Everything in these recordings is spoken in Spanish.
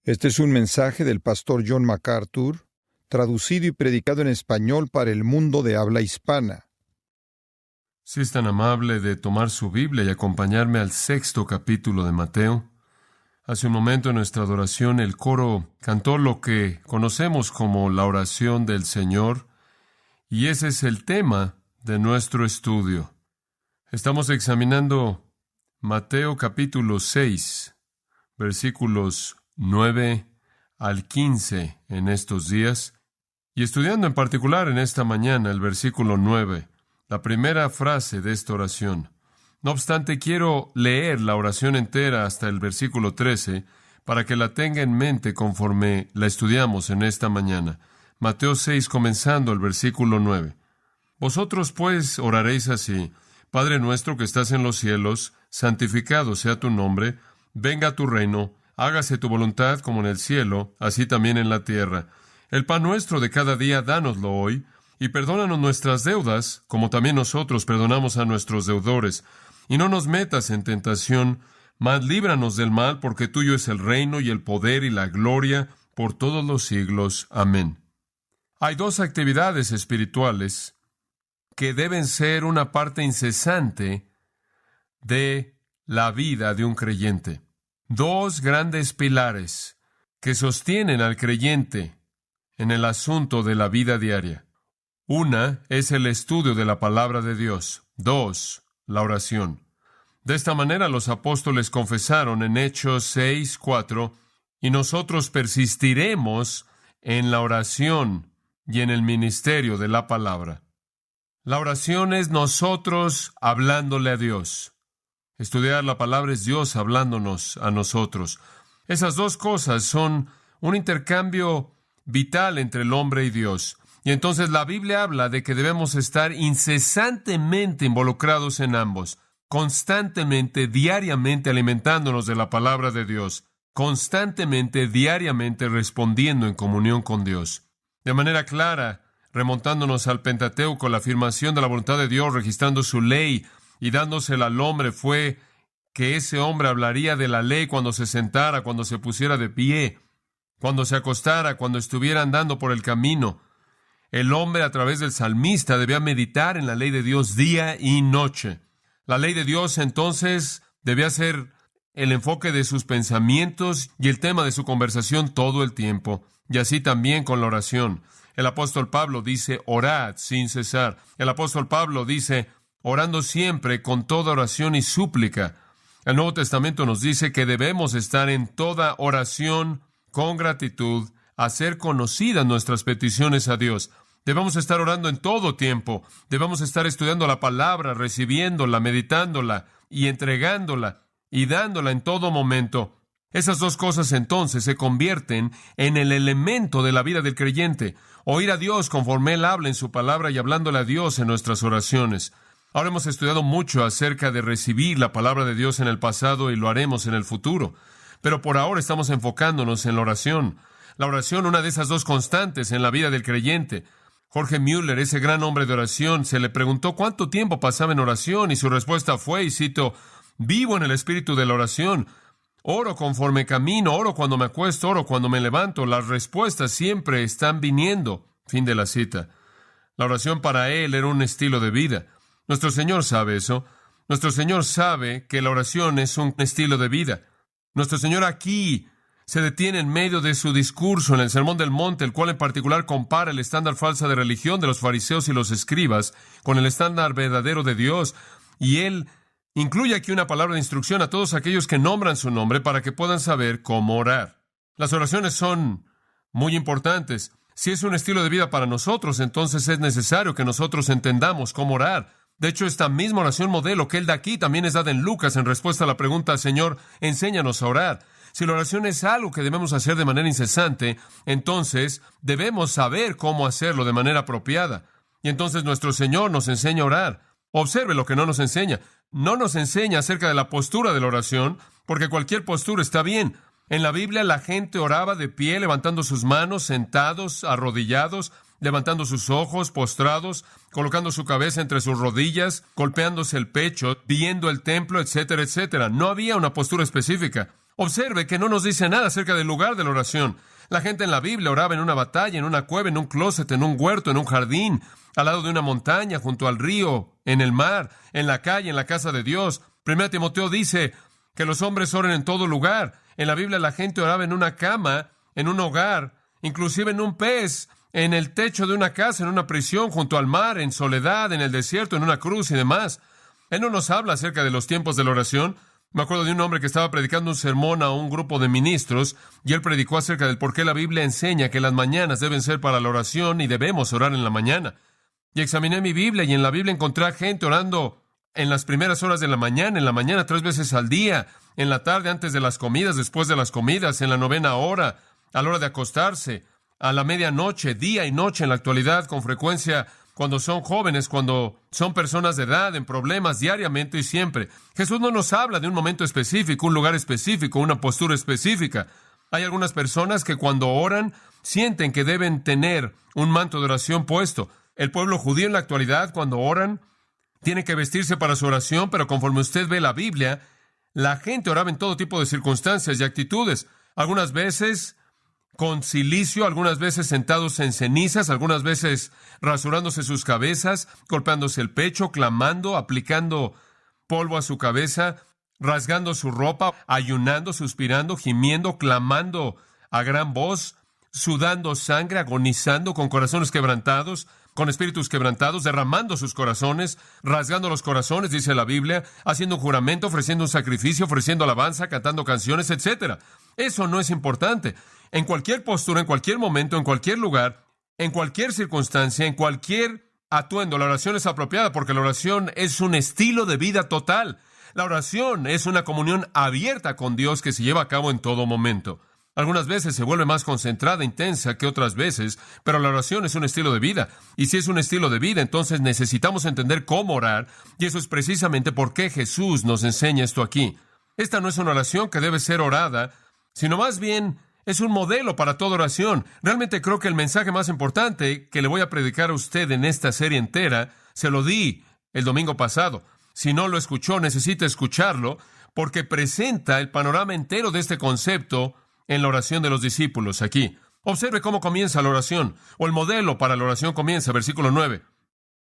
Este es un mensaje del pastor John MacArthur, traducido y predicado en español para el mundo de habla hispana. Si es tan amable de tomar su Biblia y acompañarme al 6º capítulo de Mateo. Hace un momento en nuestra adoración el coro cantó lo que conocemos como la oración del Señor, y ese es el tema de nuestro estudio. Estamos examinando Mateo capítulo 6, versículos 9 al 15 en estos días, y estudiando en particular en esta mañana el versículo 9, la primera frase de esta oración. No obstante, quiero leer la oración entera hasta el versículo 13 para que la tenga en mente conforme la estudiamos en esta mañana. Mateo 6, comenzando el versículo 9. Vosotros pues oraréis así: Padre nuestro que estás en los cielos, santificado sea tu nombre, venga tu reino, hágase tu voluntad como en el cielo, así también en la tierra. El pan nuestro de cada día, dánoslo hoy, y perdónanos nuestras deudas, como también nosotros perdonamos a nuestros deudores. Y no nos metas en tentación, mas líbranos del mal, porque tuyo es el reino y el poder y la gloria por todos los siglos. Amén. Hay dos actividades espirituales que deben ser una parte incesante de la vida de un creyente. Dos grandes pilares que sostienen al creyente en el asunto de la vida diaria. Una es el estudio de la palabra de Dios. Dos, la oración. De esta manera los apóstoles confesaron en Hechos 6:4, y nosotros persistiremos en la oración y en el ministerio de la palabra. La oración es nosotros hablándole a Dios. Estudiar la palabra es Dios hablándonos a nosotros. Esas dos cosas son un intercambio vital entre el hombre y Dios. Y entonces la Biblia habla de que debemos estar incesantemente involucrados en ambos, constantemente, diariamente alimentándonos de la palabra de Dios, constantemente, diariamente respondiendo en comunión con Dios. De manera clara, remontándonos al Pentateuco, la afirmación de la voluntad de Dios, registrando su ley y dándosela al hombre, fue que ese hombre hablaría de la ley cuando se sentara, cuando se pusiera de pie, cuando se acostara, cuando estuviera andando por el camino. El hombre, a través del salmista, debía meditar en la ley de Dios día y noche. La ley de Dios, entonces, debía ser el enfoque de sus pensamientos y el tema de su conversación todo el tiempo. Y así también con la oración. El apóstol Pablo dice, orad sin cesar. El apóstol Pablo dice, orando siempre con toda oración y súplica. El Nuevo Testamento nos dice que debemos estar en toda oración con gratitud, hacer conocidas nuestras peticiones a Dios. Debemos estar orando en todo tiempo. Debemos estar estudiando la palabra, recibiéndola, meditándola y entregándola y dándola en todo momento. Esas dos cosas entonces se convierten en el elemento de la vida del creyente. Oír a Dios conforme Él habla en su palabra y hablándole a Dios en nuestras oraciones. Ahora hemos estudiado mucho acerca de recibir la palabra de Dios en el pasado y lo haremos en el futuro. Pero por ahora estamos enfocándonos en la oración. La oración, una de esas dos constantes en la vida del creyente. Jorge Müller, ese gran hombre de oración, se le preguntó cuánto tiempo pasaba en oración y su respuesta fue, y cito, vivo en el espíritu de la oración. Oro conforme camino, oro cuando me acuesto, oro cuando me levanto. Las respuestas siempre están viniendo. Fin de la cita. La oración para él era un estilo de vida. Nuestro Señor sabe eso. Nuestro Señor sabe que la oración es un estilo de vida. Nuestro Señor aquí se detiene en medio de su discurso en el Sermón del Monte, el cual en particular compara el estándar falso de religión de los fariseos y los escribas con el estándar verdadero de Dios. Y Él incluye aquí una palabra de instrucción a todos aquellos que nombran su nombre para que puedan saber cómo orar. Las oraciones son muy importantes. Si es un estilo de vida para nosotros, entonces es necesario que nosotros entendamos cómo orar. De hecho, esta misma oración modelo que Él da aquí también es dada en Lucas en respuesta a la pregunta, Señor, enséñanos a orar. Si la oración es algo que debemos hacer de manera incesante, entonces debemos saber cómo hacerlo de manera apropiada. Y entonces nuestro Señor nos enseña a orar. Observe lo que no nos enseña. No nos enseña acerca de la postura de la oración, porque cualquier postura está bien. En la Biblia la gente oraba de pie, levantando sus manos, sentados, arrodillados, levantando sus ojos, postrados, colocando su cabeza entre sus rodillas, golpeándose el pecho, viendo el templo, etcétera, etcétera. No había una postura específica. Observe que no nos dice nada acerca del lugar de la oración. La gente en la Biblia oraba en una batalla, en una cueva, en un closet, en un huerto, en un jardín, al lado de una montaña, junto al río, en el mar, en la calle, en la casa de Dios. 1 Timoteo dice que los hombres oren en todo lugar. En la Biblia la gente oraba en una cama, en un hogar, inclusive en un pez, en el techo de una casa, en una prisión, junto al mar, en soledad, en el desierto, en una cruz y demás. Él no nos habla acerca de los tiempos de la oración. Me acuerdo de un hombre que estaba predicando un sermón a un grupo de ministros y él predicó acerca del por qué la Biblia enseña que las mañanas deben ser para la oración y debemos orar en la mañana. Y examiné mi Biblia y en la Biblia encontré a gente orando en las primeras horas de la mañana, en la mañana 3 veces al día, en la tarde antes de las comidas, después de las comidas, en la 9ª hora, a la hora de acostarse, a la medianoche, día y noche en la actualidad, con frecuencia cuando son jóvenes, cuando son personas de edad, en problemas, diariamente y siempre. Jesús no nos habla de un momento específico, un lugar específico, una postura específica. Hay algunas personas que cuando oran sienten que deben tener un manto de oración puesto. El pueblo judío en la actualidad, cuando oran, tiene que vestirse para su oración, pero conforme usted ve la Biblia, la gente oraba en todo tipo de circunstancias y actitudes. Algunas veces con cilicio, algunas veces sentados en cenizas, algunas veces rasurándose sus cabezas, golpeándose el pecho, clamando, aplicando polvo a su cabeza, rasgando su ropa, ayunando, suspirando, gimiendo, clamando a gran voz, sudando sangre, agonizando, con corazones quebrantados, con espíritus quebrantados, derramando sus corazones, rasgando los corazones, dice la Biblia, haciendo un juramento, ofreciendo un sacrificio, ofreciendo alabanza, cantando canciones, etc. Eso no es importante. En cualquier postura, en cualquier momento, en cualquier lugar, en cualquier circunstancia, en cualquier atuendo, la oración es apropiada porque la oración es un estilo de vida total. La oración es una comunión abierta con Dios que se lleva a cabo en todo momento. Algunas veces se vuelve más concentrada, intensa que otras veces, pero la oración es un estilo de vida. Y si es un estilo de vida, entonces necesitamos entender cómo orar, y eso es precisamente por qué Jesús nos enseña esto aquí. Esta no es una oración que debe ser orada, sino más bien es un modelo para toda oración. Realmente creo que el mensaje más importante que le voy a predicar a usted en esta serie entera, se lo di el domingo pasado. Si no lo escuchó, necesita escucharlo, porque presenta el panorama entero de este concepto en la oración de los discípulos aquí. Observe cómo comienza la oración, o el modelo para la oración comienza, versículo 9.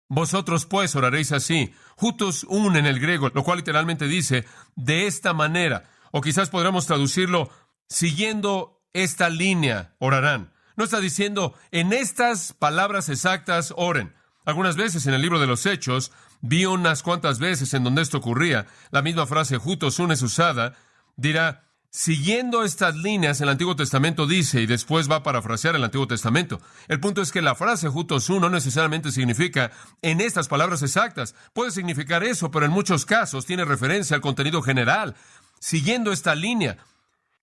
Vosotros pues oraréis así, hutos un en el griego, lo cual literalmente dice, de esta manera, o quizás podríamos traducirlo, siguiendo esta línea orarán. No está diciendo, en estas palabras exactas oren. Algunas veces en el libro de los Hechos, vi unas cuantas veces en donde esto ocurría, la misma frase hutos un es usada, dirá, siguiendo estas líneas, el Antiguo Testamento dice, y después va a parafrasear el Antiguo Testamento. El punto es que la frase hutos un no necesariamente significa en estas palabras exactas. Puede significar eso, pero en muchos casos tiene referencia al contenido general. Siguiendo esta línea.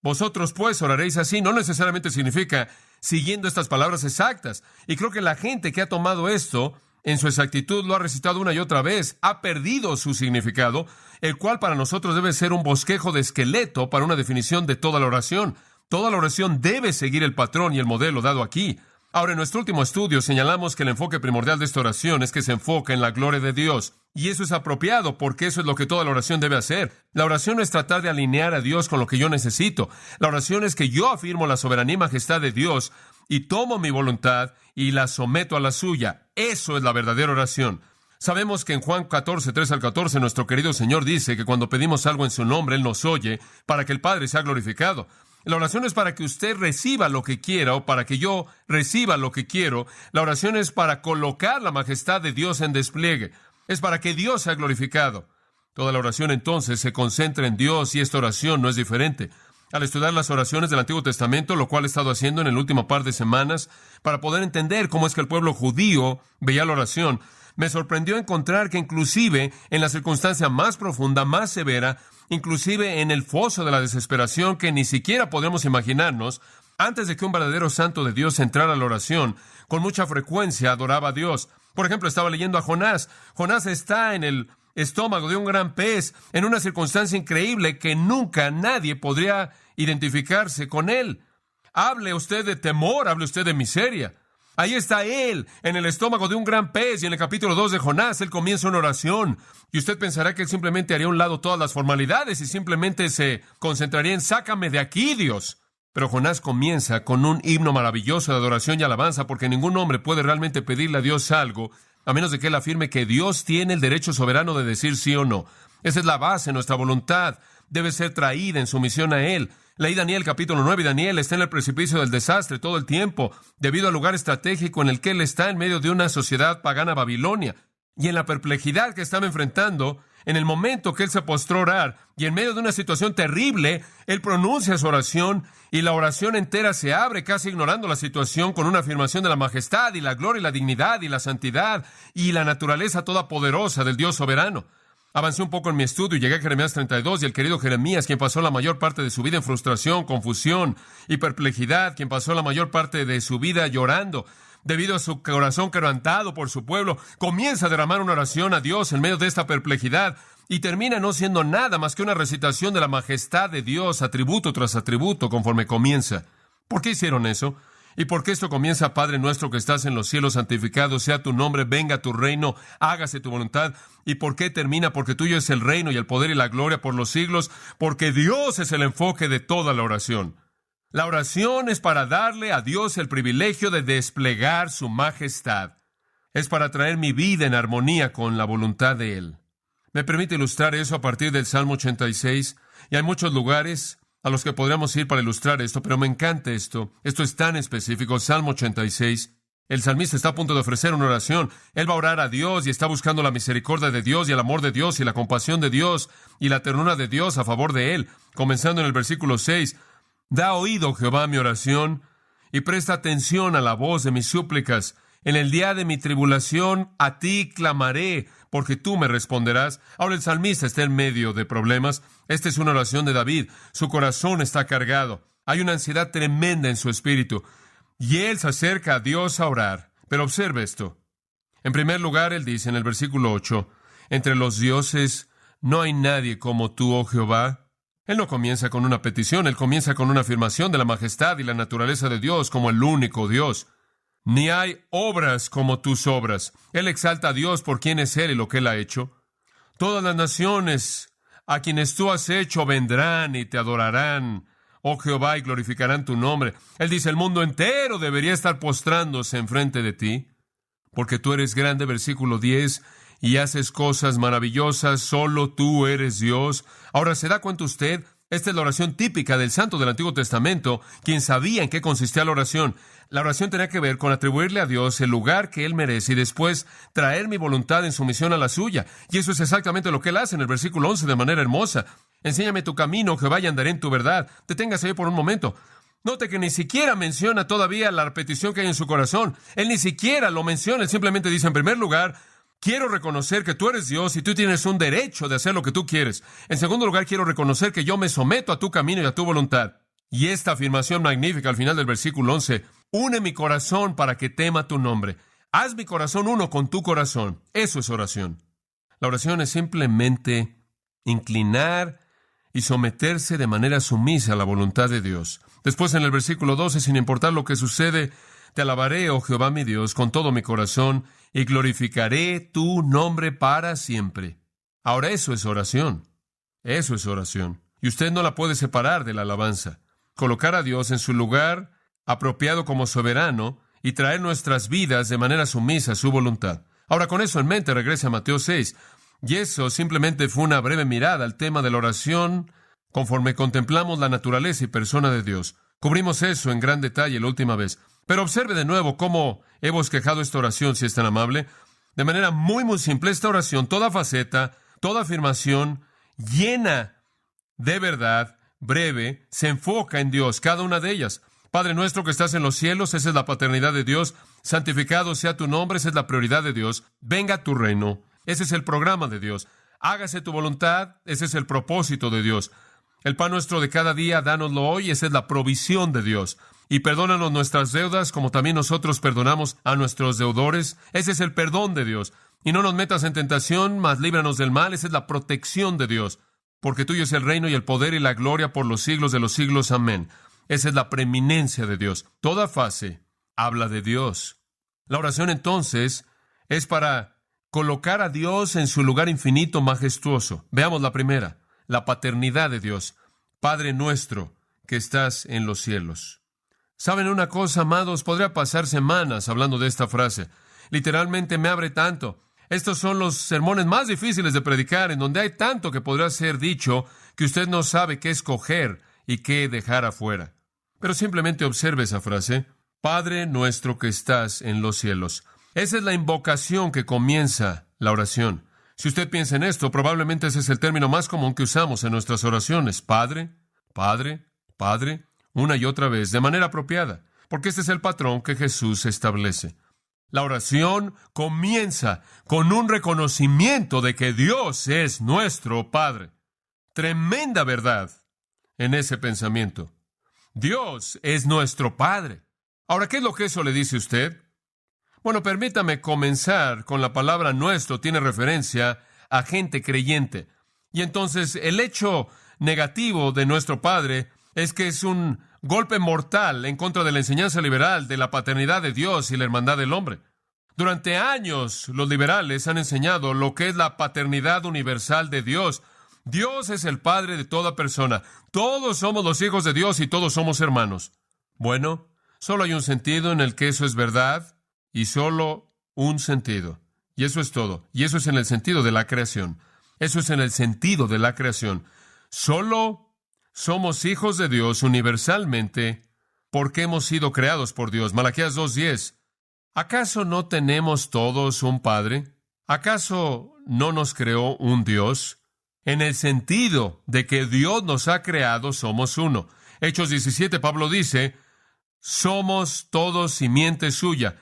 Vosotros pues oraréis así, no necesariamente significa siguiendo estas palabras exactas. Y creo que la gente que ha tomado esto en su exactitud lo ha recitado una y otra vez, ha perdido su significado, el cual para nosotros debe ser un bosquejo de esqueleto para una definición de toda la oración. Toda la oración debe seguir el patrón y el modelo dado aquí. Ahora, en nuestro último estudio señalamos que el enfoque primordial de esta oración es que se enfoca en la gloria de Dios. Y eso es apropiado porque eso es lo que toda la oración debe hacer. La oración no es tratar de alinear a Dios con lo que yo necesito. La oración es que yo afirmo la soberanía y majestad de Dios y tomo mi voluntad y la someto a la suya. Eso es la verdadera oración. Sabemos que en Juan 14, 3 al 14, nuestro querido Señor dice que cuando pedimos algo en su nombre, Él nos oye para que el Padre sea glorificado. La oración es para que usted reciba lo que quiera o para que yo reciba lo que quiero. La oración es para colocar la majestad de Dios en despliegue. Es para que Dios sea glorificado. Toda la oración entonces se concentra en Dios y esta oración no es diferente. Al estudiar las oraciones del Antiguo Testamento, lo cual he estado haciendo en el último par de semanas, para poder entender cómo es que el pueblo judío veía la oración, me sorprendió encontrar que inclusive en la circunstancia más profunda, más severa, inclusive en el foso de la desesperación que ni siquiera podemos imaginarnos, antes de que un verdadero santo de Dios entrara a la oración, con mucha frecuencia adoraba a Dios. Por ejemplo, estaba leyendo a Jonás. Jonás está en el estómago de un gran pez, en una circunstancia increíble que nunca nadie podría identificarse con él. Hable usted de temor, hable usted de miseria. Ahí está Él, en el estómago de un gran pez, y en el capítulo 2 de Jonás, Él comienza una oración. Y usted pensará que Él simplemente haría a un lado todas las formalidades y simplemente se concentraría en sácame de aquí, Dios. Pero Jonás comienza con un himno maravilloso de adoración y alabanza, porque ningún hombre puede realmente pedirle a Dios algo, a menos de que Él afirme que Dios tiene el derecho soberano de decir sí o no. Esa es la base. Nuestra voluntad debe ser traída en sumisión a Él. Leí Daniel capítulo 9 y Daniel está en el precipicio del desastre todo el tiempo, debido al lugar estratégico en el que él está en medio de una sociedad pagana Babilonia. Y en la perplejidad que estaba enfrentando, en el momento que él se postró a orar, y en medio de una situación terrible, él pronuncia su oración, y la oración entera se abre, casi ignorando la situación, con una afirmación de la majestad, y la gloria, y la dignidad, y la santidad, y la naturaleza todopoderosa del Dios soberano. Avancé un poco en mi estudio y llegué a Jeremías 32, y el querido Jeremías, quien pasó la mayor parte de su vida en frustración, confusión y perplejidad, quien pasó la mayor parte de su vida llorando, debido a su corazón quebrantado por su pueblo, comienza a derramar una oración a Dios en medio de esta perplejidad, y termina no siendo nada más que una recitación de la majestad de Dios, atributo tras atributo, conforme comienza. ¿Por qué hicieron eso? ¿Y por qué esto comienza? Padre nuestro que estás en los cielos, santificado sea tu nombre, venga tu reino, hágase tu voluntad. ¿Y por qué termina? Porque tuyo es el reino y el poder y la gloria por los siglos, porque Dios es el enfoque de toda la oración. La oración es para darle a Dios el privilegio de desplegar su majestad. Es para traer mi vida en armonía con la voluntad de Él. Me permite ilustrar eso a partir del Salmo 86, y hay muchos lugares a los que podríamos ir para ilustrar esto, pero me encanta esto. Esto es tan específico. Salmo 86. El salmista está a punto de ofrecer una oración. Él va a orar a Dios y está buscando la misericordia de Dios y el amor de Dios y la compasión de Dios y la ternura de Dios a favor de él. Comenzando en el versículo 6. Da oído, Jehová, a mi oración y presta atención a la voz de mis súplicas. En el día de mi tribulación a ti clamaré, porque tú me responderás. Ahora el salmista está en medio de problemas. Esta es una oración de David. Su corazón está cargado. Hay una ansiedad tremenda en su espíritu. Y él se acerca a Dios a orar. Pero observe esto. En primer lugar, él dice en el versículo 8, entre los dioses no hay nadie como tú, oh Jehová. Él no comienza con una petición, él comienza con una afirmación de la majestad y la naturaleza de Dios como el único Dios. Ni hay obras como tus obras. Él exalta a Dios por quién es Él y lo que Él ha hecho. Todas las naciones a quienes tú has hecho vendrán y te adorarán, oh Jehová, y glorificarán tu nombre. Él dice, el mundo entero debería estar postrándose enfrente de ti, porque tú eres grande, versículo 10, y haces cosas maravillosas, solo tú eres Dios. Ahora, ¿se da cuenta usted? Esta es la oración típica del santo del Antiguo Testamento, quien sabía en qué consistía la oración. La oración tenía que ver con atribuirle a Dios el lugar que Él merece y después traer mi voluntad en sumisión a la suya. Y eso es exactamente lo que Él hace en el versículo 11 de manera hermosa. Enséñame tu camino, Jehová, y andaré en tu verdad. Deténgase ahí por un momento. Note que ni siquiera menciona todavía la petición que hay en su corazón. Él ni siquiera lo menciona. Él simplemente dice, en primer lugar, quiero reconocer que tú eres Dios y tú tienes un derecho de hacer lo que tú quieres. En segundo lugar, quiero reconocer que yo me someto a tu camino y a tu voluntad. Y esta afirmación magnífica al final del versículo 11, une mi corazón para que tema tu nombre. Haz mi corazón uno con tu corazón. Eso es oración. La oración es simplemente inclinar y someterse de manera sumisa a la voluntad de Dios. Después en el versículo 12, sin importar lo que sucede, te alabaré, oh Jehová mi Dios, con todo mi corazón, y glorificaré tu nombre para siempre. Ahora eso es oración. Eso es oración. Y usted no la puede separar de la alabanza. Colocar a Dios en su lugar apropiado como soberano y traer nuestras vidas de manera sumisa a su voluntad. Ahora, con eso en mente, regrese a Mateo 6. Y eso simplemente fue una breve mirada al tema de la oración conforme contemplamos la naturaleza y persona de Dios. Cubrimos eso en gran detalle la última vez. Pero observe de nuevo cómo he bosquejado esta oración, si es tan amable. De manera muy, muy simple, esta oración, toda faceta, toda afirmación, llena de verdad, breve, se enfoca en Dios, cada una de ellas. Padre nuestro que estás en los cielos, esa es la paternidad de Dios. Santificado sea tu nombre, esa es la prioridad de Dios. Venga tu reino, ese es el programa de Dios. Hágase tu voluntad, ese es el propósito de Dios. El pan nuestro de cada día, dánoslo hoy, esa es la provisión de Dios. Y perdónanos nuestras deudas, como también nosotros perdonamos a nuestros deudores. Ese es el perdón de Dios. Y no nos metas en tentación, mas líbranos del mal. Esa es la protección de Dios. Porque tuyo es el reino y el poder y la gloria por los siglos de los siglos. Amén. Esa es la preeminencia de Dios. Toda fase habla de Dios. La oración entonces es para colocar a Dios en su lugar infinito, majestuoso. Veamos la primera, la paternidad de Dios. Padre nuestro que estás en los cielos. ¿Saben una cosa, amados? Podría pasar semanas hablando de esta frase. Literalmente me abre tanto. Estos son los sermones más difíciles de predicar, en donde hay tanto que podrá ser dicho que usted no sabe qué escoger y qué dejar afuera. Pero simplemente observe esa frase. Padre nuestro que estás en los cielos. Esa es la invocación que comienza la oración. Si usted piensa en esto, probablemente ese es el término más común que usamos en nuestras oraciones. Padre, Padre, Padre, una y otra vez, de manera apropiada, porque este es el patrón que Jesús establece. La oración comienza con un reconocimiento de que Dios es nuestro Padre. Tremenda verdad en ese pensamiento. Dios es nuestro Padre. Ahora, ¿qué es lo que eso le dice a usted? Bueno, permítame comenzar con la palabra nuestro. Tiene referencia a gente creyente. Y entonces el hecho negativo de nuestro Padre es que es un golpe mortal en contra de la enseñanza liberal de la paternidad de Dios y la hermandad del hombre. Durante años, los liberales han enseñado lo que es la paternidad universal de Dios. Dios es el Padre de toda persona. Todos somos los hijos de Dios y todos somos hermanos. Bueno, solo hay un sentido en el que eso es verdad y solo un sentido. Y eso es todo. Y eso es en el sentido de la creación. Eso es en el sentido de la creación. Solo somos hijos de Dios universalmente porque hemos sido creados por Dios. Malaquías 2:10. ¿Acaso no tenemos todos un Padre? ¿Acaso no nos creó un Dios? En el sentido de que Dios nos ha creado, somos uno. Hechos 17, Pablo dice, somos todos simiente suya.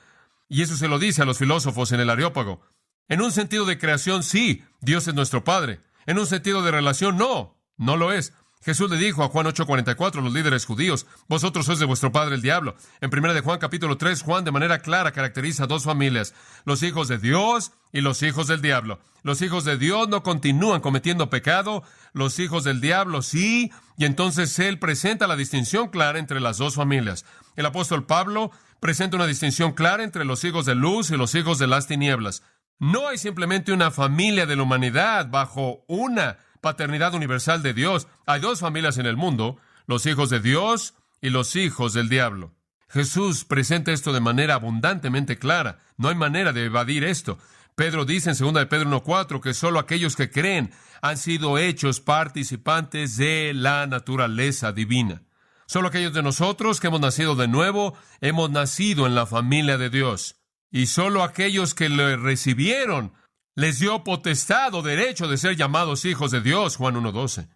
Y eso se lo dice a los filósofos en el Areópago. En un sentido de creación, sí, Dios es nuestro Padre. En un sentido de relación, no lo es. Jesús le dijo a Juan 8:44 a los líderes judíos, vosotros sois de vuestro padre el diablo. En 1 de Juan capítulo 3, Juan de manera clara caracteriza a dos familias, los hijos de Dios y los hijos del diablo. Los hijos de Dios no continúan cometiendo pecado, los hijos del diablo sí, y entonces él presenta la distinción clara entre las dos familias. El apóstol Pablo presenta una distinción clara entre los hijos de luz y los hijos de las tinieblas. No hay simplemente una familia de la humanidad bajo una paternidad universal de Dios. Hay dos familias en el mundo, los hijos de Dios y los hijos del diablo. Jesús presenta esto de manera abundantemente clara. No hay manera de evadir esto. Pedro dice en 2 de Pedro 1:4 que solo aquellos que creen han sido hechos participantes de la naturaleza divina. Solo aquellos de nosotros que hemos nacido de nuevo, hemos nacido en la familia de Dios. Y solo aquellos que le recibieron les dio potestad o derecho de ser llamados hijos de Dios, Juan 1:12.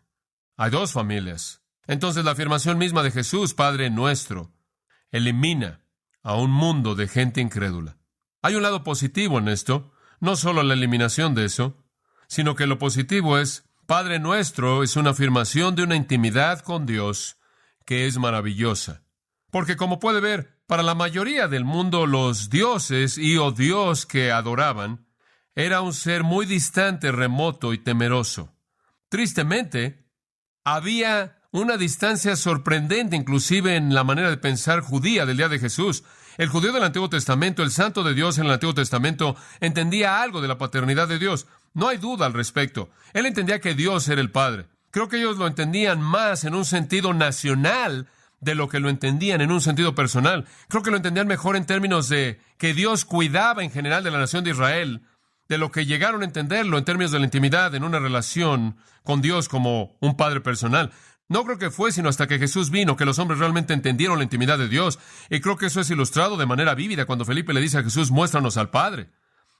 Hay dos familias. Entonces la afirmación misma de Jesús, Padre nuestro, elimina a un mundo de gente incrédula. Hay un lado positivo en esto, no solo la eliminación de eso, sino que lo positivo es, Padre nuestro es una afirmación de una intimidad con Dios que es maravillosa. Porque como puede ver, para la mayoría del mundo los dioses y o Dios que adoraban era un ser muy distante, remoto y temeroso. Tristemente, había una distancia sorprendente inclusive en la manera de pensar judía del día de Jesús. El judío del Antiguo Testamento, el santo de Dios en el Antiguo Testamento, entendía algo de la paternidad de Dios. No hay duda al respecto. Él entendía que Dios era el Padre. Creo que ellos lo entendían más en un sentido nacional de lo que lo entendían en un sentido personal. Creo que lo entendían mejor en términos de que Dios cuidaba en general de la nación de Israel, de lo que llegaron a entenderlo en términos de la intimidad en una relación con Dios como un padre personal. No creo que fue sino hasta que Jesús vino que los hombres realmente entendieron la intimidad de Dios. Y creo que eso es ilustrado de manera vívida cuando Felipe le dice a Jesús, muéstranos al Padre.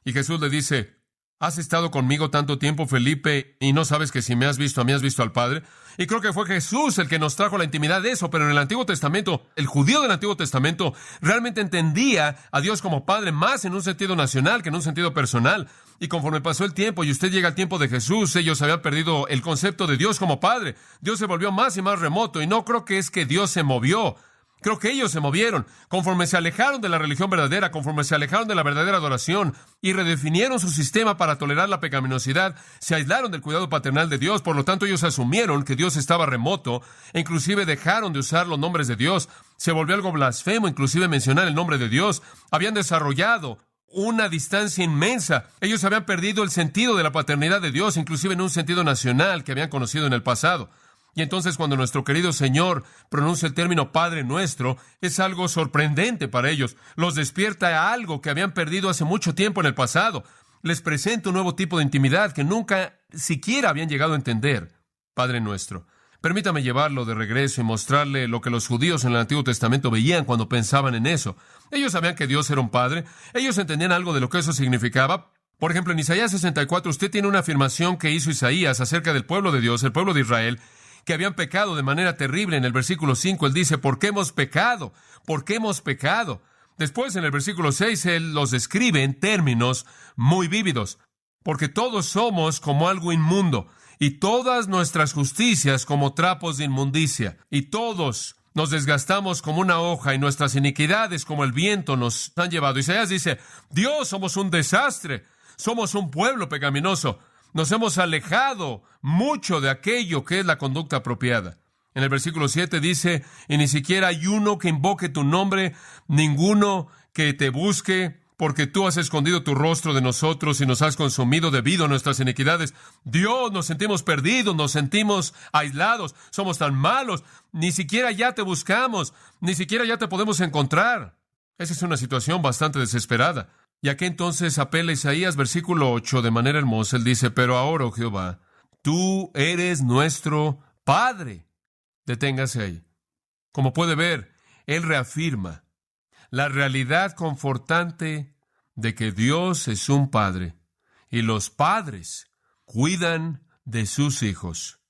Y Jesús le dice, ¿has estado conmigo tanto tiempo, Felipe, y no sabes que si me has visto a mí, has visto al Padre? Y creo que fue Jesús el que nos trajo la intimidad de eso, pero en el Antiguo Testamento, el judío del Antiguo Testamento realmente entendía a Dios como Padre más en un sentido nacional que en un sentido personal. Y conforme pasó el tiempo y usted llega al tiempo de Jesús, ellos habían perdido el concepto de Dios como Padre. Dios se volvió más y más remoto, y no creo que es que Dios se movió. Creo que ellos se movieron conforme se alejaron de la religión verdadera, conforme se alejaron de la verdadera adoración y redefinieron su sistema para tolerar la pecaminosidad. Se aislaron del cuidado paternal de Dios, por lo tanto ellos asumieron que Dios estaba remoto e inclusive dejaron de usar los nombres de Dios. Se volvió algo blasfemo inclusive mencionar el nombre de Dios. Habían desarrollado una distancia inmensa. Ellos habían perdido el sentido de la paternidad de Dios, inclusive en un sentido nacional que habían conocido en el pasado. Y entonces cuando nuestro querido Señor pronuncia el término Padre Nuestro, es algo sorprendente para ellos. Los despierta a algo que habían perdido hace mucho tiempo en el pasado. Les presenta un nuevo tipo de intimidad que nunca siquiera habían llegado a entender. Padre Nuestro. Permítame llevarlo de regreso y mostrarle lo que los judíos en el Antiguo Testamento veían cuando pensaban en eso. Ellos sabían que Dios era un Padre. Ellos entendían algo de lo que eso significaba. Por ejemplo, en Isaías 64, usted tiene una afirmación que hizo Isaías acerca del pueblo de Dios, el pueblo de Israel, que habían pecado de manera terrible. En el versículo 5, él dice, ¿por qué hemos pecado? ¿Por qué hemos pecado? Después, en el versículo 6, él los describe en términos muy vívidos. Porque todos somos como algo inmundo, y todas nuestras justicias como trapos de inmundicia, y todos nos desgastamos como una hoja, y nuestras iniquidades como el viento nos han llevado. Isaías dice, Dios, somos un desastre, somos un pueblo pecaminoso. Nos hemos alejado mucho de aquello que es la conducta apropiada. En el versículo 7 dice, y ni siquiera hay uno que invoque tu nombre, ninguno que te busque, porque tú has escondido tu rostro de nosotros y nos has consumido debido a nuestras iniquidades. Dios, nos sentimos perdidos, nos sentimos aislados, somos tan malos, ni siquiera ya te buscamos, ni siquiera ya te podemos encontrar. Esa es una situación bastante desesperada. Y aquí entonces apela Isaías, versículo 8, de manera hermosa. Él dice, pero ahora, oh Jehová, tú eres nuestro Padre. Deténgase ahí. Como puede ver, él reafirma la realidad confortante de que Dios es un Padre y los padres cuidan de sus hijos.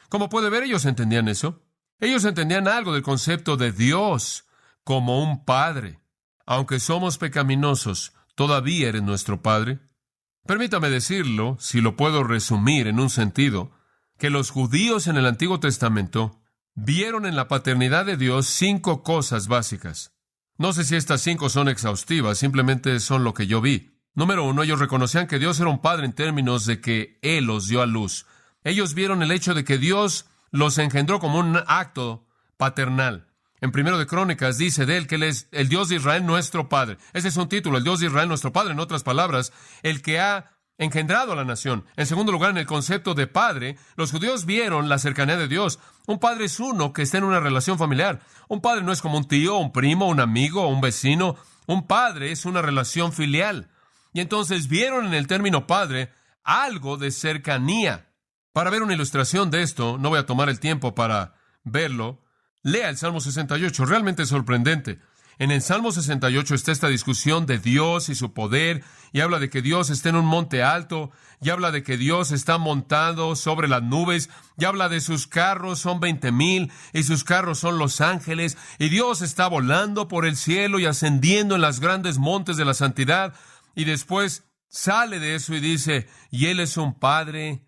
Como puede ver, ellos entendían eso. Ellos entendían algo del concepto de Dios como un Padre. Aunque somos pecaminosos, todavía eres nuestro Padre. Permítame decirlo, si lo puedo resumir en un sentido, que los judíos en el Antiguo Testamento vieron en la paternidad de Dios 5 cosas básicas. No sé si estas 5 son exhaustivas, simplemente son lo que yo vi. Número 1, ellos reconocían que Dios era un Padre en términos de que Él los dio a luz. Ellos vieron el hecho de que Dios los engendró como un acto paternal. En Primero de Crónicas dice de él que él es el Dios de Israel, nuestro Padre. Ese es un título, el Dios de Israel, nuestro Padre. En otras palabras, el que ha engendrado a la nación. En segundo lugar, en el concepto de Padre, los judíos vieron la cercanía de Dios. Un padre es uno que está en una relación familiar. Un padre no es como un tío, un primo, un amigo, un vecino. Un padre es una relación filial. Y entonces vieron en el término Padre algo de cercanía. Para ver una ilustración de esto, no voy a tomar el tiempo para verlo. Lea el Salmo 68, realmente sorprendente. En el Salmo 68 está esta discusión de Dios y su poder, y habla de que Dios está en un monte alto, y habla de que Dios está montado sobre las nubes, y habla de sus carros son 20,000, y sus carros son los ángeles, y Dios está volando por el cielo y ascendiendo en los grandes montes de la santidad, y después sale de eso y dice, y Él es un padre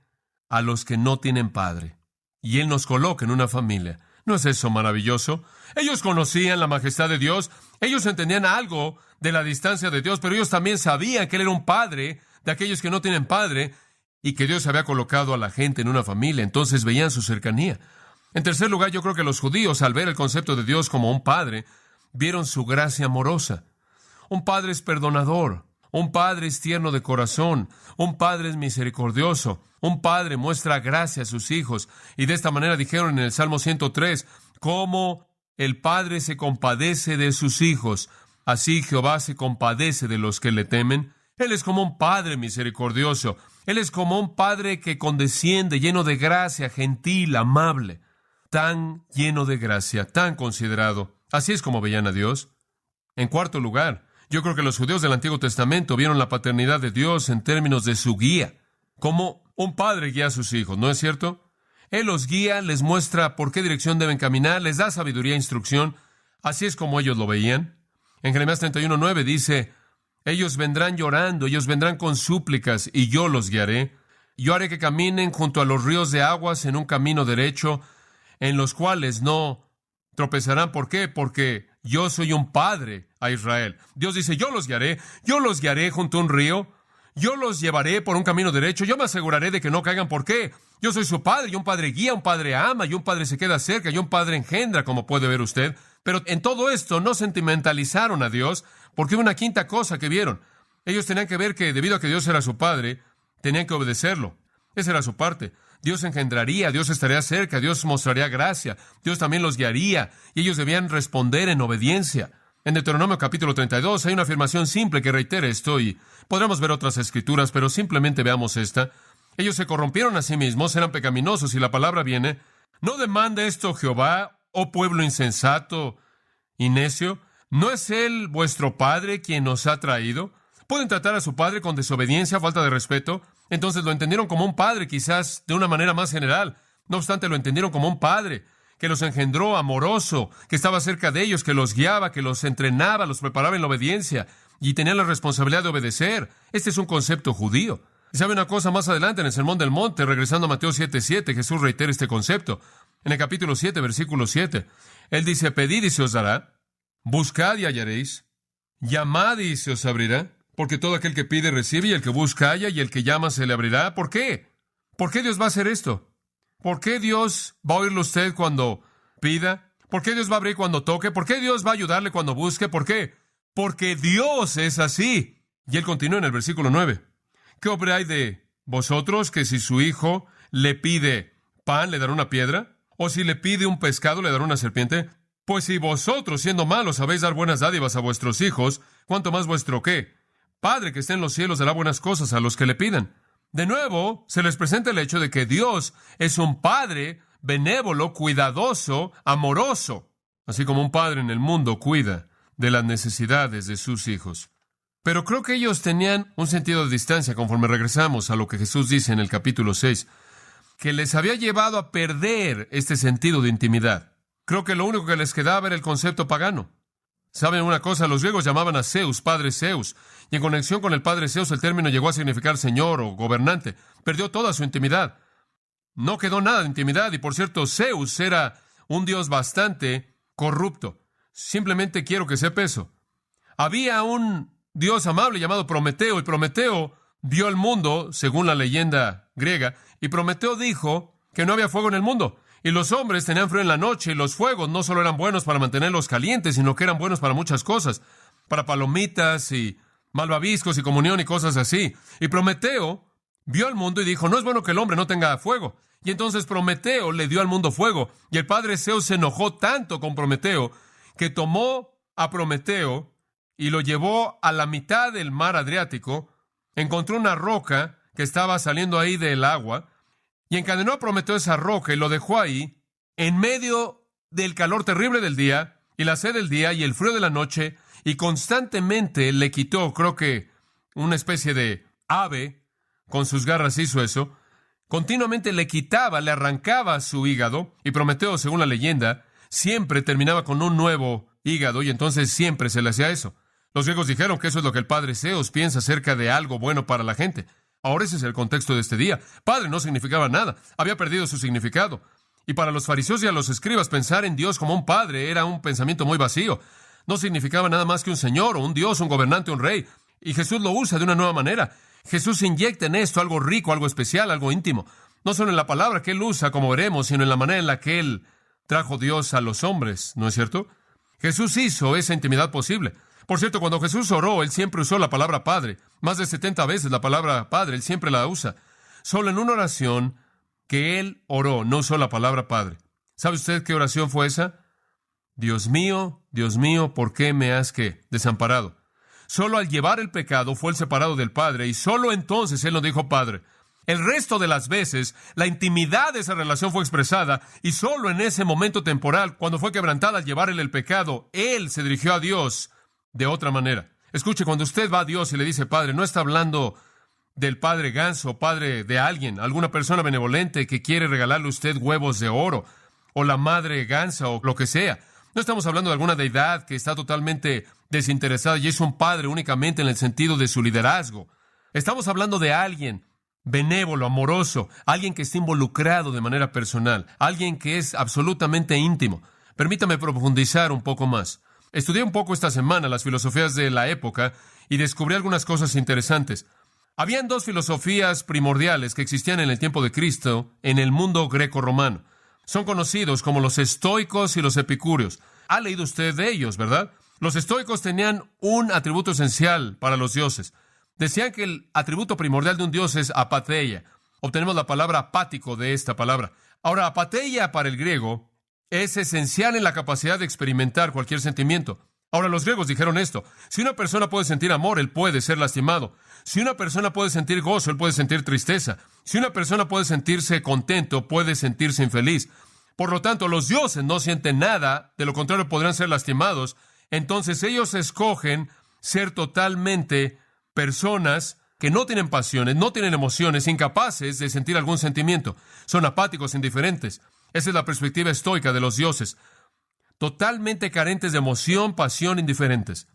a los que no tienen padre, y Él nos coloca en una familia. ¿No es eso maravilloso? Ellos conocían la majestad de Dios, ellos entendían algo de la distancia de Dios, pero ellos también sabían que Él era un padre de aquellos que no tienen padre y que Dios había colocado a la gente en una familia, entonces veían su cercanía. En tercer lugar, yo creo que los judíos, al ver el concepto de Dios como un padre, vieron su gracia amorosa. Un padre es perdonador, un padre es tierno de corazón, un padre es misericordioso, un padre muestra gracia a sus hijos. Y de esta manera dijeron en el Salmo 103, cómo el padre se compadece de sus hijos, así Jehová se compadece de los que le temen. Él es como un padre misericordioso. Él es como un padre que condesciende, lleno de gracia, gentil, amable. Tan lleno de gracia, tan considerado. Así es como veían a Dios. En cuarto lugar, yo creo que los judíos del Antiguo Testamento vieron la paternidad de Dios en términos de su guía. Como un padre guía a sus hijos, ¿no es cierto? Él los guía, les muestra por qué dirección deben caminar, les da sabiduría e instrucción. Así es como ellos lo veían. En Jeremías 31:9 dice, ellos vendrán llorando, ellos vendrán con súplicas, y yo los guiaré. Yo haré que caminen junto a los ríos de aguas en un camino derecho, en los cuales no tropezarán. ¿Por qué? Porque yo soy un padre a Israel. Dios dice, yo los guiaré junto a un río, yo los llevaré por un camino derecho, yo me aseguraré de que no caigan. ¿Por qué? Yo soy su padre, y un padre guía, un padre ama, y un padre se queda cerca, y un padre engendra, como puede ver usted. Pero en todo esto no sentimentalizaron a Dios, porque hubo una quinta cosa que vieron. Ellos tenían que ver que debido a que Dios era su padre, tenían que obedecerlo. Esa era su parte. Dios engendraría, Dios estaría cerca, Dios mostraría gracia, Dios también los guiaría, y ellos debían responder en obediencia. En Deuteronomio capítulo 32 hay una afirmación simple que reitera esto, y podremos ver otras escrituras, pero simplemente veamos esta. Ellos se corrompieron a sí mismos, eran pecaminosos, y la palabra viene, ¿no demanda esto Jehová, oh pueblo insensato y necio? ¿No es Él vuestro Padre quien os ha traído? ¿Pueden tratar a su Padre con desobediencia, falta de respeto? Entonces lo entendieron como un padre, quizás de una manera más general. No obstante, lo entendieron como un padre que los engendró, amoroso, que estaba cerca de ellos, que los guiaba, que los entrenaba, los preparaba en la obediencia y tenían la responsabilidad de obedecer. Este es un concepto judío. Y sabe una cosa, más adelante en el Sermón del Monte, regresando a Mateo 7:7, Jesús reitera este concepto. En el capítulo 7, versículo 7, Él dice, pedid y se os dará, buscad y hallaréis, llamad y se os abrirá. Porque todo aquel que pide recibe, y el que busca halla, y el que llama se le abrirá. ¿Por qué? ¿Por qué Dios va a hacer esto? ¿Por qué Dios va a oírlo usted cuando pida? ¿Por qué Dios va a abrir cuando toque? ¿Por qué Dios va a ayudarle cuando busque? ¿Por qué? Porque Dios es así. Y él continúa en el versículo 9. ¿Qué hombre hay de vosotros que si su hijo le pide pan, le dará una piedra? ¿O si le pide un pescado, le dará una serpiente? Pues si vosotros, siendo malos, sabéis dar buenas dádivas a vuestros hijos, ¿cuánto más vuestro qué? Padre que está en los cielos dará buenas cosas a los que le pidan. De nuevo, se les presenta el hecho de que Dios es un Padre benévolo, cuidadoso, amoroso, así como un padre en el mundo cuida de las necesidades de sus hijos. Pero creo que ellos tenían un sentido de distancia conforme regresamos a lo que Jesús dice en el capítulo 6, que les había llevado a perder este sentido de intimidad. Creo que lo único que les quedaba era el concepto pagano. ¿Saben una cosa? Los griegos llamaban a Zeus, padre Zeus, y en conexión con el padre Zeus el término llegó a significar señor o gobernante. Perdió toda su intimidad. No quedó nada de intimidad, y por cierto, Zeus era un dios bastante corrupto. Simplemente quiero que sepa eso. Había un dios amable llamado Prometeo, y Prometeo vio el mundo, según la leyenda griega, y Prometeo dijo que no había fuego en el mundo. Y los hombres tenían frío en la noche, y los fuegos no solo eran buenos para mantenerlos calientes, sino que eran buenos para muchas cosas, para palomitas y malvaviscos y comunión y cosas así. Y Prometeo vio al mundo y dijo, no es bueno que el hombre no tenga fuego. Y entonces Prometeo le dio al mundo fuego, y el padre Zeus se enojó tanto con Prometeo, que tomó a Prometeo y lo llevó a la mitad del mar Adriático, encontró una roca que estaba saliendo ahí del agua, y encadenó a Prometeo esa roca y lo dejó ahí, en medio del calor terrible del día, y la sed del día, y el frío de la noche, y constantemente le quitó, creo que una especie de ave, con sus garras hizo eso, continuamente le quitaba, le arrancaba su hígado, y Prometeo, según la leyenda, siempre terminaba con un nuevo hígado, y entonces siempre se le hacía eso. Los griegos dijeron que eso es lo que el padre Zeus piensa acerca de algo bueno para la gente. Ahora ese es el contexto de este día. Padre no significaba nada, había perdido su significado. Y para los fariseos y a los escribas, pensar en Dios como un padre era un pensamiento muy vacío. No significaba nada más que un señor, o un dios, un gobernante, un rey. Y Jesús lo usa de una nueva manera. Jesús inyecta en esto algo rico, algo especial, algo íntimo. No solo en la palabra que Él usa, como veremos, sino en la manera en la que Él trajo Dios a los hombres, ¿no es cierto? Jesús hizo esa intimidad posible. Por cierto, cuando Jesús oró, Él siempre usó la palabra Padre. Más de 70 veces la palabra Padre, Él siempre la usa. Solo en una oración que Él oró, no usó la palabra Padre. ¿Sabe usted qué oración fue esa? Dios mío, ¿por qué me has desamparado? Solo al llevar el pecado fue Él separado del Padre, y solo entonces Él no dijo Padre. El resto de las veces, la intimidad de esa relación fue expresada, y solo en ese momento temporal, cuando fue quebrantada al llevar Él el pecado, Él se dirigió a Dios de otra manera. Escuche, cuando usted va a Dios y le dice Padre, no está hablando del padre ganso, padre de alguien, alguna persona benevolente que quiere regalarle a usted huevos de oro, o la madre gansa, o lo que sea. No estamos hablando de alguna deidad que está totalmente desinteresada y es un padre únicamente en el sentido de su liderazgo. Estamos hablando de alguien benévolo, amoroso, alguien que está involucrado de manera personal, alguien que es absolutamente íntimo. Permítame profundizar un poco más. Estudié un poco esta semana las filosofías de la época y descubrí algunas cosas interesantes. Habían dos filosofías primordiales que existían en el tiempo de Cristo en el mundo greco-romano. Son conocidos como los estoicos y los epicúreos. Ha leído usted de ellos, ¿verdad? Los estoicos tenían un atributo esencial para los dioses. Decían que el atributo primordial de un dios es apatheia. Obtenemos la palabra apático de esta palabra. Ahora, apatheia para el griego es esencial en la capacidad de experimentar cualquier sentimiento. Ahora, los griegos dijeron esto: si una persona puede sentir amor, él puede ser lastimado. Si una persona puede sentir gozo, él puede sentir tristeza. Si una persona puede sentirse contento, puede sentirse infeliz. Por lo tanto, los dioses no sienten nada, de lo contrario podrán ser lastimados. Entonces ellos escogen ser totalmente personas que no tienen pasiones, no tienen emociones, incapaces de sentir algún sentimiento. Son apáticos, indiferentes. Esa es la perspectiva estoica de los dioses. Totalmente carentes de emoción, pasión, indiferentes.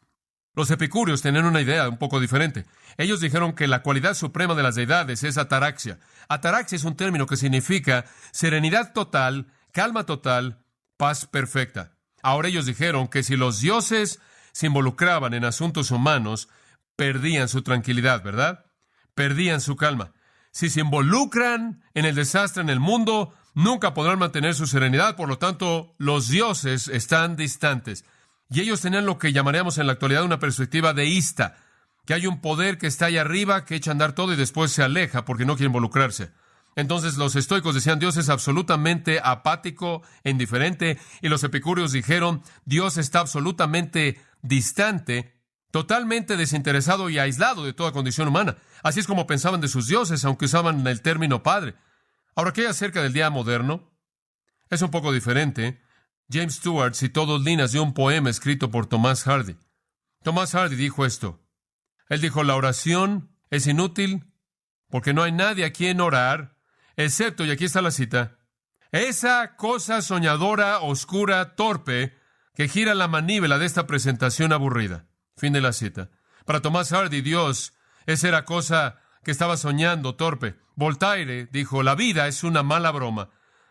Los epicúreos tenían una idea un poco diferente. Ellos dijeron que la cualidad suprema de las deidades es ataraxia. Ataraxia es un término que significa serenidad total, calma total, paz perfecta. Ahora ellos dijeron que si los dioses se involucraban en asuntos humanos, perdían su tranquilidad, ¿verdad? Perdían su calma. Si se involucran en el desastre en el mundo, nunca podrán mantener su serenidad. Por lo tanto, los dioses están distantes. Y ellos tenían lo que llamaríamos en la actualidad una perspectiva deísta, que hay un poder que está allá arriba, que echa a andar todo y después se aleja porque no quiere involucrarse. Entonces los estoicos decían, Dios es absolutamente apático e indiferente, y los epicúreos dijeron, Dios está absolutamente distante, totalmente desinteresado y aislado de toda condición humana. Así es como pensaban de sus dioses, aunque usaban el término Padre. Ahora, ¿qué hay acerca del día moderno? Es un poco diferente. James Stewart citó 2 líneas de un poema escrito por Thomas Hardy. Thomas Hardy dijo esto. Él dijo, la oración es inútil porque no hay nadie a quien orar, excepto, y aquí está la cita, esa cosa soñadora, oscura, torpe, que gira la manívela de esta presentación aburrida. Fin de la cita. Para Thomas Hardy, Dios, esa era cosa que estaba soñando, torpe. Voltaire dijo, la vida es una mala broma.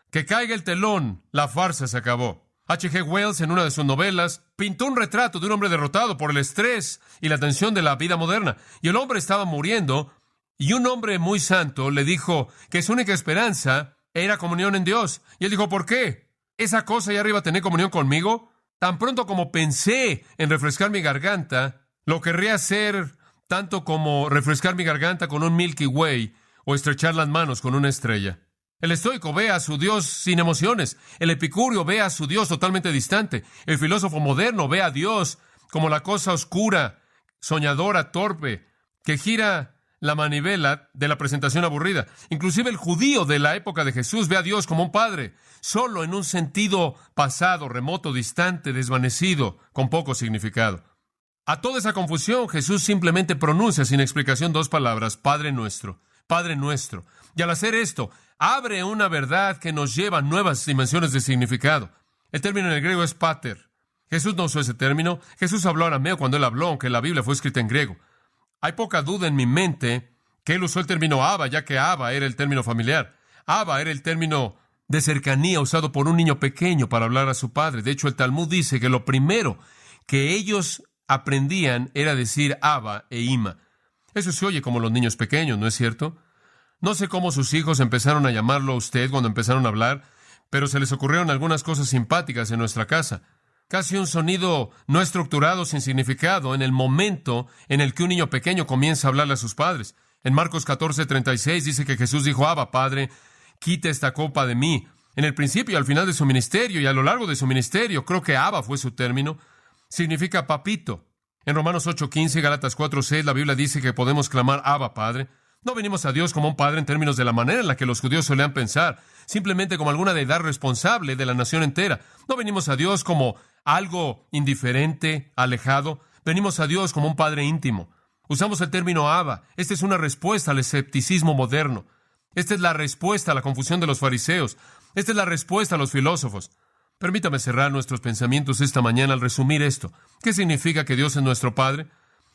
Que caiga el telón, la farsa se acabó. H.G. Wells, en una de sus novelas, pintó un retrato de un hombre derrotado por el estrés y la tensión de la vida moderna. Y el hombre estaba muriendo, y un hombre muy santo le dijo que su única esperanza era comunión en Dios. Y él dijo, ¿por qué? ¿Esa cosa allá arriba tener comunión conmigo? Tan pronto como pensé en refrescar mi garganta, lo querría hacer tanto como refrescar mi garganta con un Milky Way o estrechar las manos con una estrella. El estoico ve a su Dios sin emociones. El epicúreo ve a su Dios totalmente distante. El filósofo moderno ve a Dios como la cosa oscura, soñadora, torpe, que gira la manivela de la presentación aburrida. Inclusive el judío de la época de Jesús ve a Dios como un padre, solo en un sentido pasado, remoto, distante, desvanecido, con poco significado. A toda esa confusión, Jesús simplemente pronuncia sin explicación 2 palabras, Padre nuestro, Padre nuestro. Y al hacer esto, abre una verdad que nos lleva a nuevas dimensiones de significado. El término en el griego es pater. Jesús no usó ese término. Jesús habló arameo cuando él habló, aunque la Biblia fue escrita en griego. Hay poca duda en mi mente que él usó el término Abba, ya que Abba era el término familiar. Abba era el término de cercanía usado por un niño pequeño para hablar a su padre. De hecho, el Talmud dice que lo primero que ellos aprendían era decir Abba e Ima. Eso se oye como los niños pequeños, ¿no es cierto? No sé cómo sus hijos empezaron a llamarlo a usted cuando empezaron a hablar, pero se les ocurrieron algunas cosas simpáticas en nuestra casa. Casi un sonido no estructurado, sin significado, en el momento en el que un niño pequeño comienza a hablarle a sus padres. En Marcos 14:36 dice que Jesús dijo, Abba, Padre, quita esta copa de mí. En el principio y al final de su ministerio y a lo largo de su ministerio, creo que Abba fue su término, significa papito. En Romanos 8:15 y Gálatas 4:6 la Biblia dice que podemos clamar Abba, Padre. No venimos a Dios como un padre en términos de la manera en la que los judíos solían pensar, simplemente como alguna deidad responsable de la nación entera. No venimos a Dios como algo indiferente, alejado. Venimos a Dios como un padre íntimo. Usamos el término Abba. Esta es una respuesta al escepticismo moderno. Esta es la respuesta a la confusión de los fariseos. Esta es la respuesta a los filósofos. Permítame cerrar nuestros pensamientos esta mañana al resumir esto. ¿Qué significa que Dios es nuestro Padre?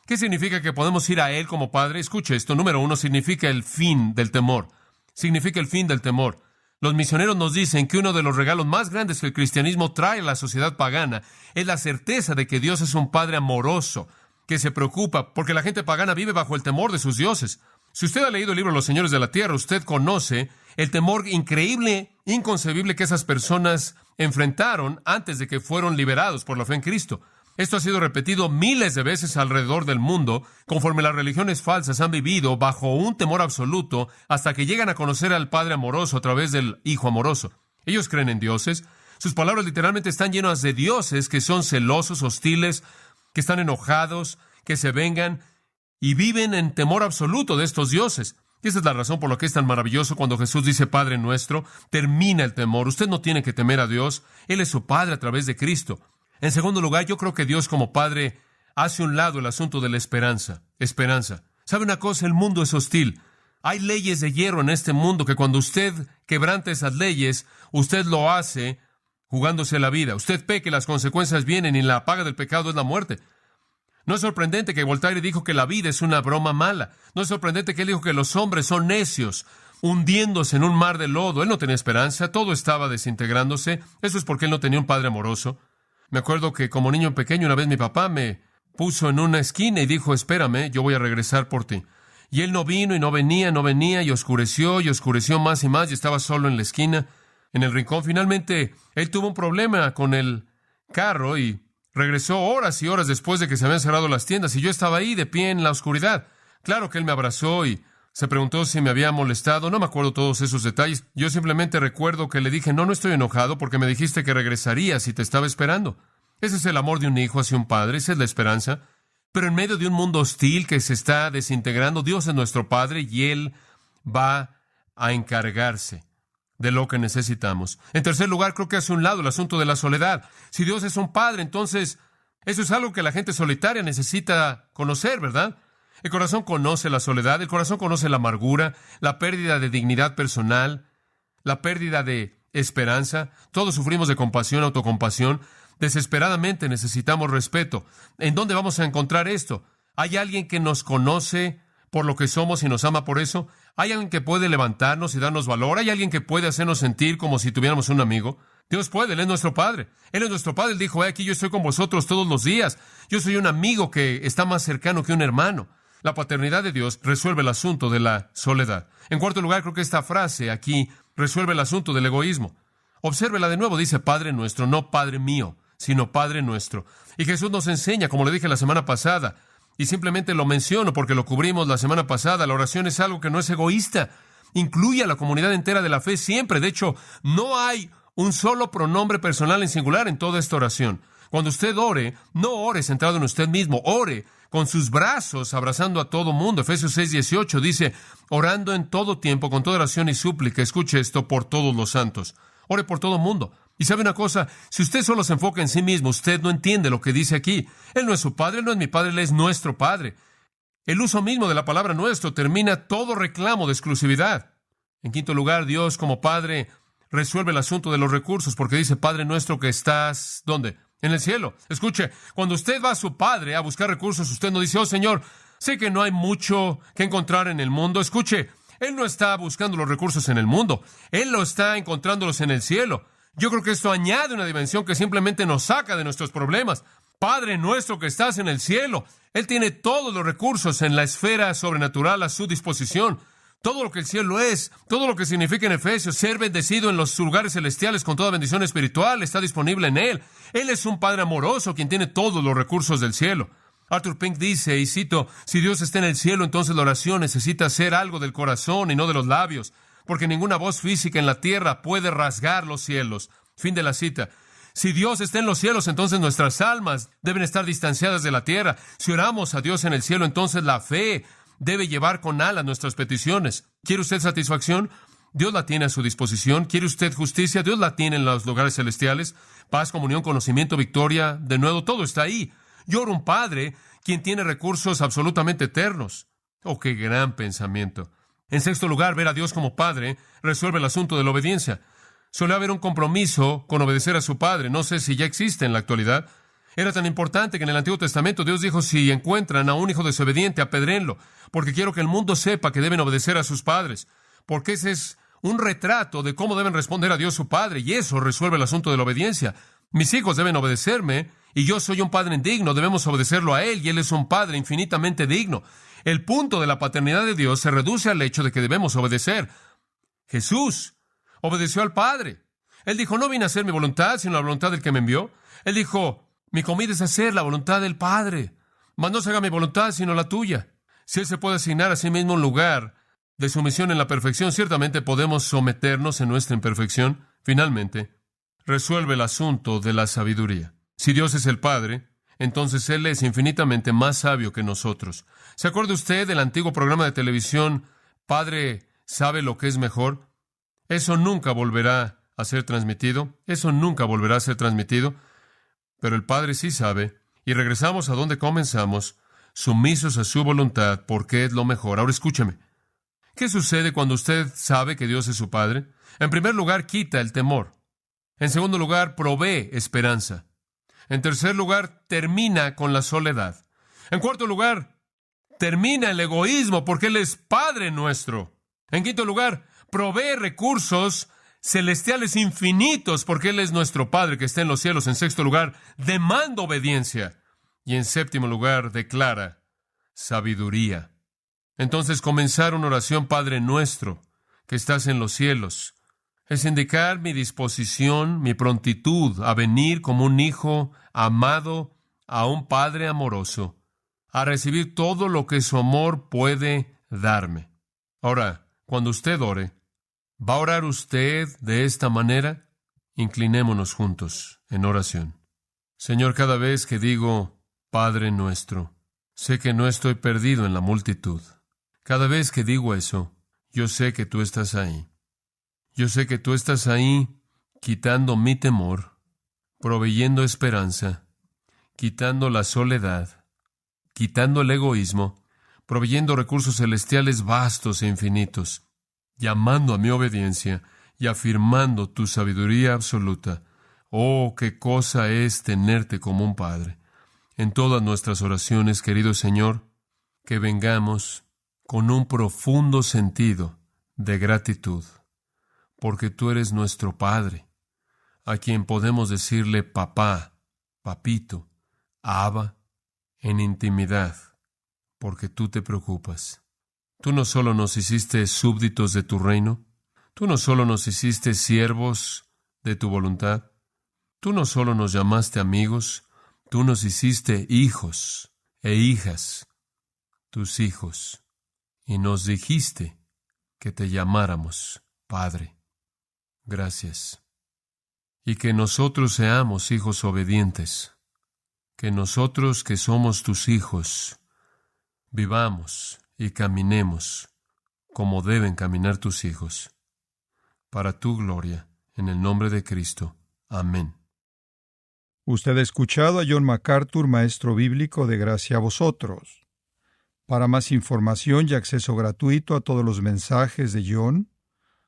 ¿Qué significa que podemos ir a Él como Padre? Escuche esto. Número 1, significa el fin del temor. Significa el fin del temor. Los misioneros nos dicen que uno de los regalos más grandes que el cristianismo trae a la sociedad pagana es la certeza de que Dios es un Padre amoroso, que se preocupa porque la gente pagana vive bajo el temor de sus dioses. Si usted ha leído el libro Los Señores de la Tierra, usted conoce el temor increíble, inconcebible que esas personas enfrentaron antes de que fueron liberados por la fe en Cristo. Esto ha sido repetido miles de veces alrededor del mundo, conforme las religiones falsas han vivido bajo un temor absoluto hasta que llegan a conocer al Padre amoroso a través del Hijo amoroso. Ellos creen en dioses. Sus palabras literalmente están llenas de dioses que son celosos, hostiles, que están enojados, que se vengan y viven en temor absoluto de estos dioses. Y esa es la razón por la que es tan maravilloso cuando Jesús dice Padre nuestro, termina el temor. Usted no tiene que temer a Dios. Él es su Padre a través de Cristo. En segundo lugar, yo creo que Dios como Padre hace a un lado el asunto de la esperanza. Esperanza. ¿Sabe una cosa? El mundo es hostil. Hay leyes de hierro en este mundo que cuando usted quebranta esas leyes, usted lo hace jugándose la vida. Usted peque, las consecuencias vienen y la paga del pecado es la muerte. No es sorprendente que Voltaire dijo que la vida es una broma mala. No es sorprendente que él dijo que los hombres son necios, hundiéndose en un mar de lodo. Él no tenía esperanza, todo estaba desintegrándose. Eso es porque él no tenía un padre amoroso. Me acuerdo que como niño pequeño una vez mi papá me puso en una esquina y dijo, espérame, yo voy a regresar por ti. Y él no vino y no venía y oscureció más y más y estaba solo en la esquina, en el rincón. Finalmente, él tuvo un problema con el carro y regresó horas y horas después de que se habían cerrado las tiendas y yo estaba ahí de pie en la oscuridad. Claro que él me abrazó y se preguntó si me había molestado. No me acuerdo todos esos detalles. Yo simplemente recuerdo que le dije, no estoy enojado porque me dijiste que regresarías y te estaba esperando. Ese es el amor de un hijo hacia un padre, esa es la esperanza. Pero en medio de un mundo hostil que se está desintegrando, Dios es nuestro Padre y Él va a encargarse de lo que necesitamos. En tercer lugar, creo que hace un lado el asunto de la soledad. Si Dios es un Padre, entonces eso es algo que la gente solitaria necesita conocer, ¿verdad? El corazón conoce la soledad, el corazón conoce la amargura, la pérdida de dignidad personal, la pérdida de esperanza. Todos sufrimos de compasión, autocompasión. Desesperadamente necesitamos respeto. ¿En dónde vamos a encontrar esto? ¿Hay alguien que nos conoce por lo que somos y nos ama por eso? ¿Hay alguien que puede levantarnos y darnos valor? ¿Hay alguien que puede hacernos sentir como si tuviéramos un amigo? Dios puede, Él es nuestro Padre. Él es nuestro Padre. Él dijo, aquí yo estoy con vosotros todos los días. Yo soy un amigo que está más cercano que un hermano. La paternidad de Dios resuelve el asunto de la soledad. En cuarto lugar, creo que esta frase aquí resuelve el asunto del egoísmo. Obsérvela de nuevo, dice Padre nuestro, no Padre mío, sino Padre nuestro. Y Jesús nos enseña, como le dije la semana pasada, y simplemente lo menciono porque lo cubrimos la semana pasada, la oración es algo que no es egoísta. Incluye a la comunidad entera de la fe siempre. De hecho, no hay un solo pronombre personal en singular en toda esta oración. Cuando usted ore, no ore centrado en usted mismo, ore con sus brazos abrazando a todo mundo. Efesios 6:18 dice, orando en todo tiempo, con toda oración y súplica, escuche esto, por todos los santos. Ore por todo mundo. Y sabe una cosa, si usted solo se enfoca en sí mismo, usted no entiende lo que dice aquí. Él no es su Padre, Él no es mi Padre, Él es nuestro Padre. El uso mismo de la palabra nuestro termina todo reclamo de exclusividad. En quinto lugar, Dios como Padre resuelve el asunto de los recursos porque dice, Padre nuestro que estás, ¿dónde? En el cielo. Escuche, cuando usted va a su Padre a buscar recursos, usted no dice, oh Señor, sé que no hay mucho que encontrar en el mundo. Escuche, Él no está buscando los recursos en el mundo, Él lo está encontrándolos en el cielo. Yo creo que esto añade una dimensión que simplemente nos saca de nuestros problemas. Padre nuestro que estás en el cielo, Él tiene todos los recursos en la esfera sobrenatural a su disposición. Todo lo que el cielo es, todo lo que significa en Efesios, ser bendecido en los lugares celestiales con toda bendición espiritual, está disponible en Él. Él es un Padre amoroso quien tiene todos los recursos del cielo. Arthur Pink dice, y cito, si Dios está en el cielo, entonces la oración necesita ser algo del corazón y no de los labios, porque ninguna voz física en la tierra puede rasgar los cielos. Fin de la cita. Si Dios está en los cielos, entonces nuestras almas deben estar distanciadas de la tierra. Si oramos a Dios en el cielo, entonces la fe debe llevar con alas nuestras peticiones. ¿Quiere usted satisfacción? Dios la tiene a su disposición. ¿Quiere usted justicia? Dios la tiene en los lugares celestiales. Paz, comunión, conocimiento, victoria. De nuevo, todo está ahí. Yo oro un Padre quien tiene recursos absolutamente eternos. Oh, qué gran pensamiento. En sexto lugar, ver a Dios como Padre resuelve el asunto de la obediencia. Suele haber un compromiso con obedecer a su Padre. No sé si ya existe en la actualidad. Era tan importante que en el Antiguo Testamento Dios dijo, si encuentran a un hijo desobediente, apedréenlo, porque quiero que el mundo sepa que deben obedecer a sus padres, porque ese es un retrato de cómo deben responder a Dios su Padre, y eso resuelve el asunto de la obediencia. Mis hijos deben obedecerme, y yo soy un padre indigno, debemos obedecerlo a Él, y Él es un Padre infinitamente digno. El punto de la paternidad de Dios se reduce al hecho de que debemos obedecer. Jesús obedeció al Padre. Él dijo, no vine a hacer mi voluntad, sino la voluntad del que me envió. Él dijo, mi comida es hacer la voluntad del Padre. Mas no se haga mi voluntad, sino la tuya. Si Él se puede asignar a sí mismo un lugar de sumisión en la perfección, ciertamente podemos someternos en nuestra imperfección. Finalmente, resuelve el asunto de la sabiduría. Si Dios es el Padre, entonces Él es infinitamente más sabio que nosotros. ¿Se acuerda usted del antiguo programa de televisión, Padre sabe lo que es mejor? Eso nunca volverá a ser transmitido. Eso nunca volverá a ser transmitido. Pero el Padre sí sabe. Y regresamos a donde comenzamos, sumisos a su voluntad, porque es lo mejor. Ahora escúcheme. ¿Qué sucede cuando usted sabe que Dios es su Padre? En primer lugar, quita el temor. En segundo lugar, provee esperanza. En tercer lugar, termina con la soledad. En cuarto lugar, termina el egoísmo, porque Él es Padre nuestro. En quinto lugar, provee recursos celestiales infinitos, porque Él es nuestro Padre que está en los cielos. En sexto lugar, demanda obediencia. Y en séptimo lugar, declara sabiduría. Entonces, comenzar una oración, Padre nuestro, que estás en los cielos, es indicar mi disposición, mi prontitud a venir como un hijo amado a un Padre amoroso, a recibir todo lo que su amor puede darme. Ahora, cuando usted ore, ¿va a orar usted de esta manera? Inclinémonos juntos en oración. Señor, cada vez que digo Padre nuestro, sé que no estoy perdido en la multitud. Cada vez que digo eso, yo sé que tú estás ahí. Yo sé que tú estás ahí quitando mi temor, proveyendo esperanza, quitando la soledad, quitando el egoísmo, proveyendo recursos celestiales vastos e infinitos, llamando a mi obediencia y afirmando tu sabiduría absoluta. Oh, qué cosa es tenerte como un Padre. En todas nuestras oraciones, querido Señor, que vengamos con un profundo sentido de gratitud, porque tú eres nuestro Padre, a quien podemos decirle papá, papito, Abba, en intimidad, porque tú te preocupas. Tú no solo nos hiciste súbditos de tu reino, tú no solo nos hiciste siervos de tu voluntad, tú no solo nos llamaste amigos, tú nos hiciste hijos e hijas, tus hijos, y nos dijiste que te llamáramos Padre. Gracias. Y que nosotros seamos hijos obedientes, que nosotros que somos tus hijos, vivamos y caminemos como deben caminar tus hijos, para tu gloria, en el nombre de Cristo. Amén. Usted ha escuchado a John MacArthur, maestro bíblico de Gracia a Vosotros. Para más información y acceso gratuito a todos los mensajes de John,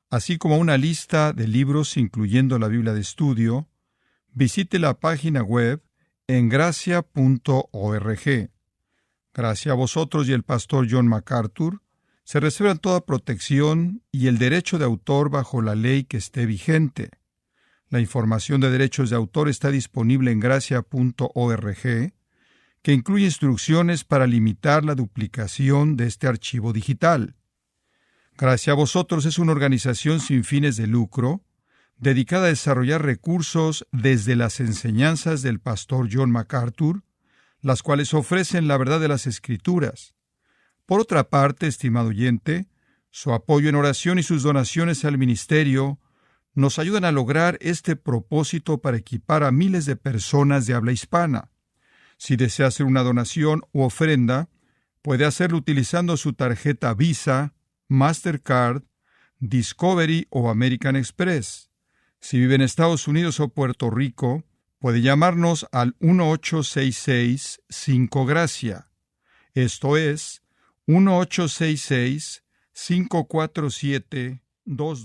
así como una lista de libros incluyendo la Biblia de estudio, visite la página web en gracia.org. Gracia a Vosotros y el pastor John MacArthur se reservan toda protección y el derecho de autor bajo la ley que esté vigente. La información de derechos de autor está disponible en gracia.org, que incluye instrucciones para limitar la duplicación de este archivo digital. Gracia a Vosotros es una organización sin fines de lucro, dedicada a desarrollar recursos desde las enseñanzas del pastor John MacArthur, las cuales ofrecen la verdad de las Escrituras. Por otra parte, estimado oyente, su apoyo en oración y sus donaciones al ministerio nos ayudan a lograr este propósito para equipar a miles de personas de habla hispana. Si desea hacer una donación u ofrenda, puede hacerlo utilizando su tarjeta Visa, Mastercard, Discovery o American Express. Si vive en Estados Unidos o Puerto Rico, puede llamarnos al 1-866-5-GRACIA. Esto es 1-866-547-22.